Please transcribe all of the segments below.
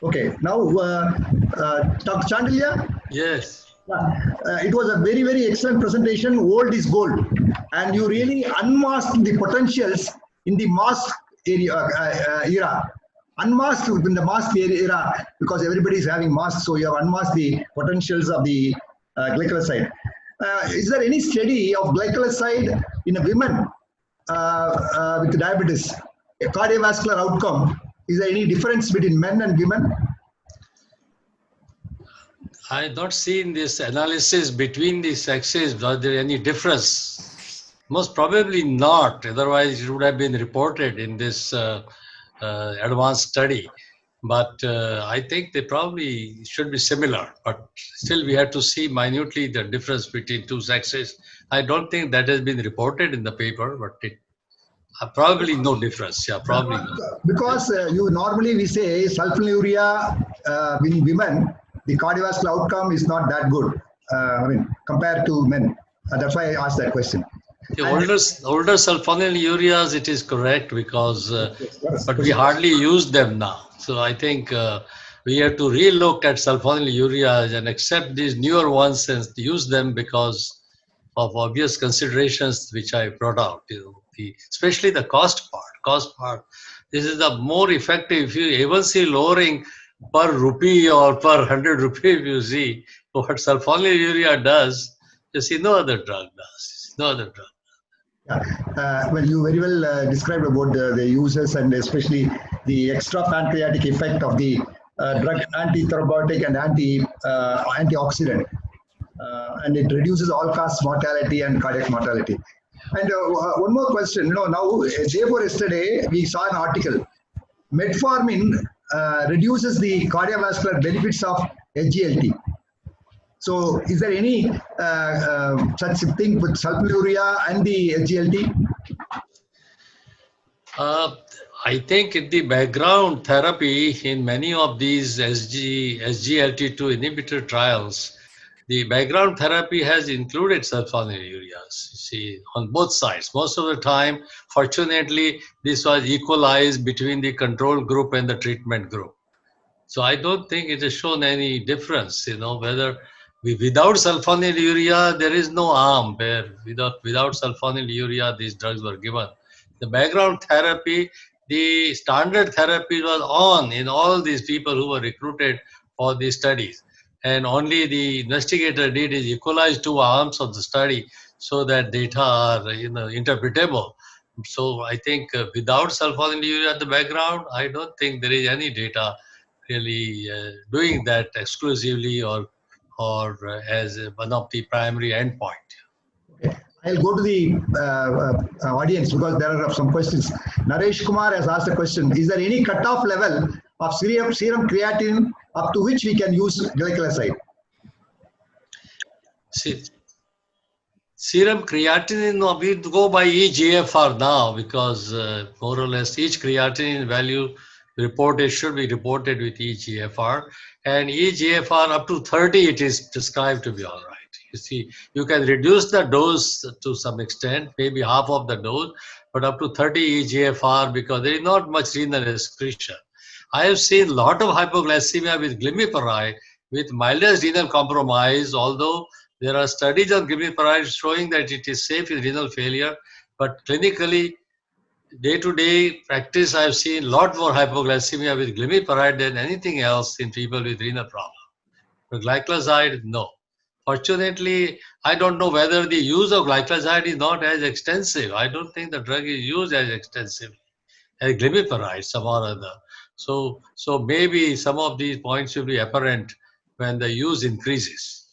Okay, now Dr. Chandelier? Yes. It was a very, very excellent presentation. Old is gold. And you really unmasked the potentials in the mask era. Unmasked in the mask era because everybody is having masks, so you have unmasked the potentials of the glycoside. Is there any study of glycoside in a women with diabetes, a cardiovascular outcome? Is there any difference between men and women? I have not seen this analysis between the sexes. Was there any difference? Most probably not. Otherwise, it would have been reported in this advanced study. But I think they probably should be similar. But still, we have to see minutely the difference between two sexes. I don't think that has been reported in the paper, but it probably no difference. Yeah, probably no. Because you normally we say sulfonylurea in women, the cardiovascular outcome is not that good. I mean, compared to men. That's why I asked that question. The older sulfonylureas, it is correct because, but we hardly use them now. So I think we have to relook at sulfonylureas and accept these newer ones and use them because of obvious considerations which I brought out. Especially the cost part. Cost part. This is the more effective. If you even see lowering per rupee or per 100 rupee, if you see what sulfonylurea does, you see no other drug does. No other drug. Well, you very well described about the uses and especially the extra pancreatic effect of the drug anti-thrombotic and antioxidant. And it reduces all-cause mortality and cardiac mortality. And one more question. Now day before yesterday, we saw an article. Metformin reduces the cardiovascular benefits of SGLT. So, is there any such thing with sulfonylurea and the SGLT? I think in the background therapy in many of these SGLT2 inhibitor trials, the background therapy has included sulfonylureas, you see, on both sides. Most of the time, fortunately, this was equalized between the control group and the treatment group. So I don't think it has shown any difference, whether without sulfonylurea, there is no harm where without sulfonylurea, these drugs were given. The background therapy, the standard therapy was on in all these people who were recruited for these studies. And only the investigator did is equalize two arms of the study so that data are interpretable. So I think without sulfonylurea at the background, I don't think there is any data really doing that exclusively or as one of the primary endpoint. Okay. I'll go to the audience because there are some questions. Naresh Kumar has asked a question. Is there any cutoff level of serum creatinine up to which we can use glycoside? See, serum creatinine, we go by eGFR now because more or less each creatinine value should be reported with eGFR. And eGFR up to 30, it is prescribed to be all right. You see, you can reduce the dose to some extent, maybe half of the dose, but up to 30 eGFR because there is not much renal excretion. I have seen a lot of hypoglycemia with glimepiride with mildest renal compromise, although there are studies on glimepiride showing that it is safe in renal failure, but clinically, day-to-day practice, I've seen a lot more hypoglycemia with glimepiride than anything else in people with renal problem. But glycoside, no. Fortunately, I don't know whether the use of glycoside is not as extensive. I don't think the drug is used as extensively as glimepiride, some or other. So maybe some of these points will be apparent when the use increases.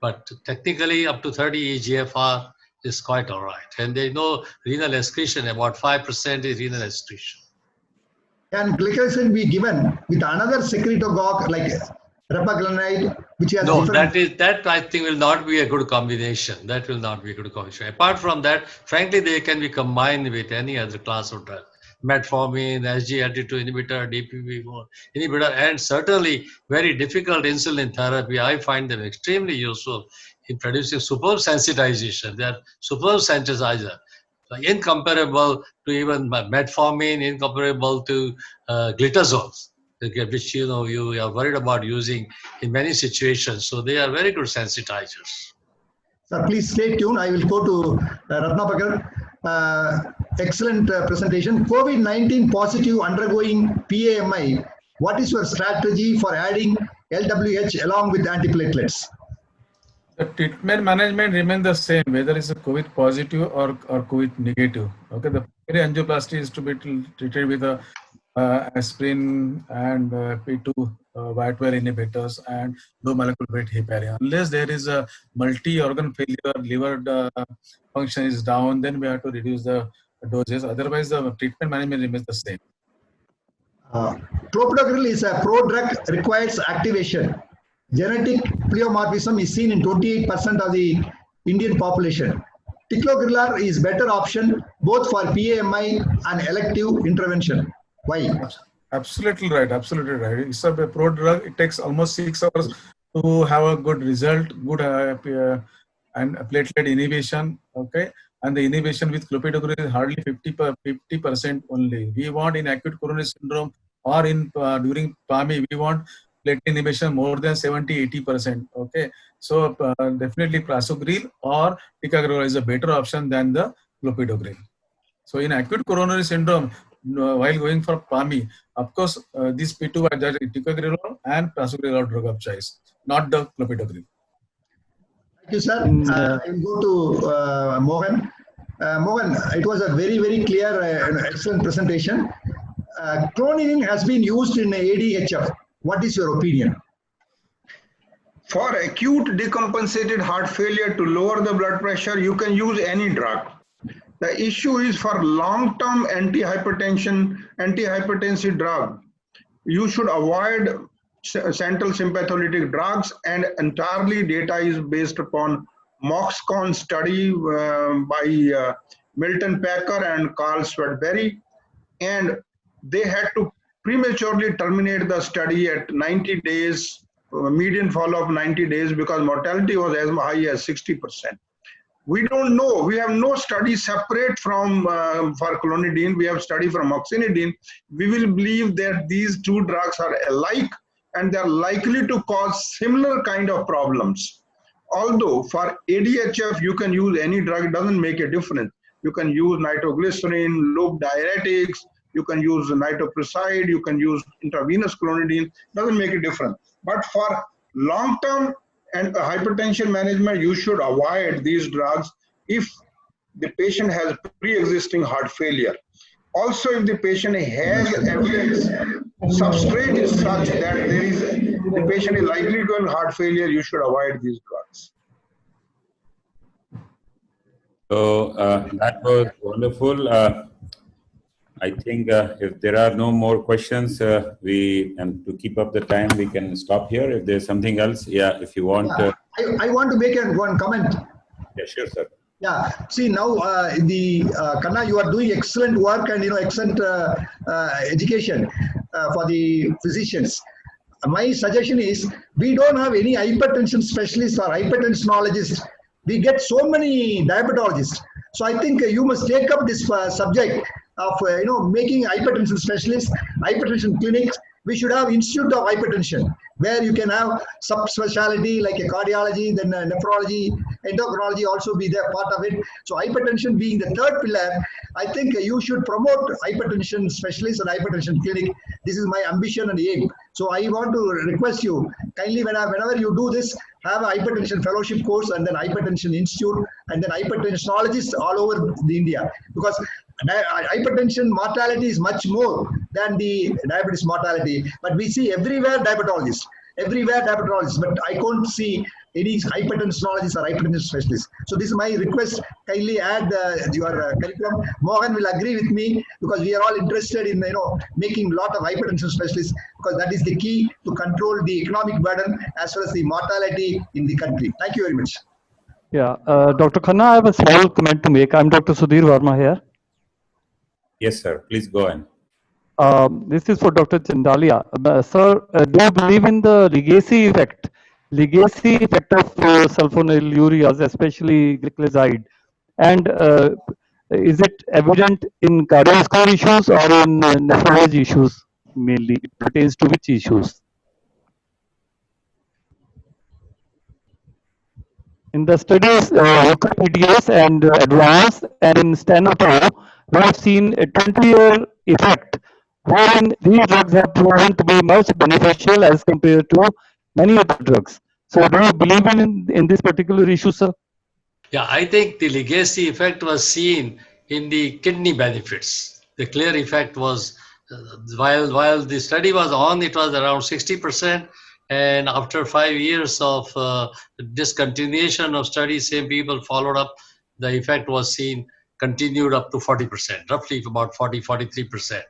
But technically, up to 30 eGFR is quite all right. And there is no renal excretion, about 5% is renal excretion. Can glycoside be given with another secretagogue like repaglinide, which has no, different... that I think will not be a good combination. That will not be a good combination. Apart from that, frankly, they can be combined with any other class of drug. Metformin, SGLT2 inhibitor, DPP4 inhibitor, and certainly very difficult insulin therapy. I find them extremely useful in producing superb sensitization. They are superb sensitizer, incomparable to even metformin, incomparable to glitazols. which you are worried about using in many situations. So they are very good sensitizers. Sir, please stay tuned. I will go to Ratnapakar. Excellent presentation. COVID-19 positive undergoing PAMI. What is your strategy for adding LWH along with antiplatelets? The treatment management remains the same, whether it's a COVID positive or COVID negative. Okay, the primary angioplasty is to be treated with a aspirin and P2 Y12 inhibitors and low molecular weight heparin. Unless there is a multi-organ failure, liver function is down, then we have to reduce the doses. Otherwise, the treatment management remains the same. Clopidogrel is a pro-drug, requires activation. Genetic pleomorphism is seen in 28% of the Indian population. Ticagrelor is better option both for PAMI and elective intervention. Why? Absolutely right. Absolutely right. It's a pro drug. It takes almost 6 hours to have a good result, good and platelet inhibition. Okay, and the inhibition with clopidogrel is hardly 50% only. We want in acute coronary syndrome or in during PAMI, we want platelet inhibition more than 70-80%. Okay, so definitely prasugrel or ticagrelor is a better option than the clopidogrel. So in acute coronary syndrome, while going for PAMI, of course, these P2 are ticagrelor and prasugrel are drug of choice, not the clopidogrel. Thank you, sir. I will go to Mohan. Mohan, it was a very, very clear and excellent presentation. Clonidine has been used in ADHF. What is your opinion? For acute decompensated heart failure to lower the blood pressure, you can use any drug. The issue is for long-term antihypertensive drug, you should avoid central sympatholytic drugs, and entirely data is based upon MOXCON study by Milton Packer and Carl Swadbury, and they had to prematurely terminate the study at 90 days, median follow-up 90 days, because mortality was as high as 60%. We don't know. We have no study separate from for clonidine. We have study from oxynidine. We will believe that these two drugs are alike and they are likely to cause similar kind of problems. Although for ADHF, you can use any drug, it doesn't make a difference. You can use nitroglycerin, loop diuretics, you can use nitroprusside, you can use intravenous clonidine, doesn't make a difference. But for long-term and hypertension management, you should avoid these drugs if the patient has pre-existing heart failure. Also, if the patient has evidence, substrate is such that the patient is likely to have heart failure, you should avoid these drugs. So that was wonderful. I think if there are no more questions, and to keep up the time, we can stop here. If there's something else, yeah, if you want. I want to make one comment. Yeah, sure, sir. Yeah, see now Kanna, you are doing excellent work and excellent education for the physicians. My suggestion is we don't have any hypertension specialists or hypertensionologists. We get so many diabetologists. So I think you must take up this subject of making hypertension specialists, hypertension clinics. We should have Institute of Hypertension, where you can have subspecialty like a cardiology, then nephrology, endocrinology also be there, part of it. So hypertension being the third pillar, I think you should promote hypertension specialists and hypertension clinic. This is my ambition and aim. So I want to request you, kindly whenever you do this, have a hypertension fellowship course and then hypertension institute and then hypertensionologists all over the India. Because hypertension mortality is much more than the diabetes mortality, but we see everywhere diabetologists, but I can't see any hypertensionologists or hypertension specialists. So this is my request, kindly add your curriculum. Mohan will agree with me because we are all interested in making a lot of hypertension specialists, because that is the key to control the economic burden as well as the mortality in the country. Thank you very much. Yeah, Dr. Khanna, I have a small comment to make. I'm Dr. Sudhir Verma here. Yes, sir. Please go on. This is for Dr. Chandalia. Sir, do you believe in the legacy effect of sulfonylureas, especially glycoside? And is it evident in cardiovascular issues or in nephrology issues? mainly it pertains to which issues? In the studies, PDS and advanced, and in Steno-2, we have seen a 20-year effect, wherein these drugs have proven to be much beneficial as compared to many other drugs. So, do you believe in this particular issue, sir? Yeah, I think the legacy effect was seen in the kidney benefits. The clear effect was while the study was on, it was around 60%, and after 5 years of discontinuation of study, same people followed up, the effect was seen continued up to 40%, roughly about 43%.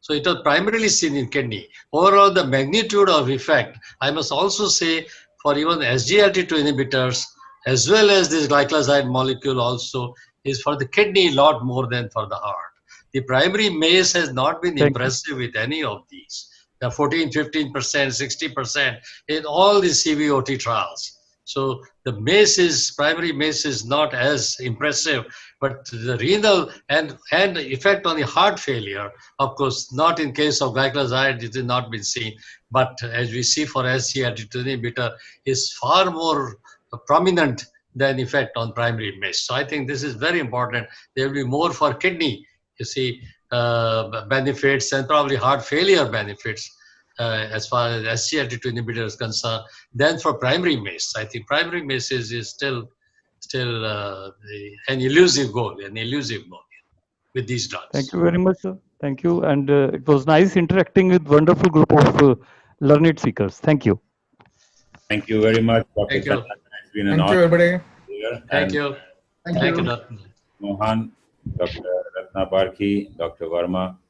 So it was primarily seen in kidney. Overall, the magnitude of effect, I must also say, for even SGLT2 inhibitors, as well as this glycoside molecule also, is for the kidney a lot more than for the heart. The primary MACE has not been impressive with any of these. The 14, 15%, 60% in all the CVOT trials. So the primary MACE is not as impressive, but the renal and effect on the heart failure, of course, not in case of glycoside, it has not been seen. But as we see for SGLT2 inhibitor, is far more prominent than effect on primary MACE. So I think this is very important. There will be more for kidney, you see, benefits and probably heart failure benefits as far as SGLT2 inhibitor is concerned than for primary MACE. I think primary MACE is still an elusive goal with these drugs. Thank you very much, sir. Thank you. And it was nice interacting with wonderful group of learned speakers. Thank you. Thank you very much, Dr. Thank you. Chandan. It's been an Thank you, honor everybody. here. Thank And you. Thank Thank you. you, Dr. Mohan, Dr. Ratna Barki, Dr. Verma,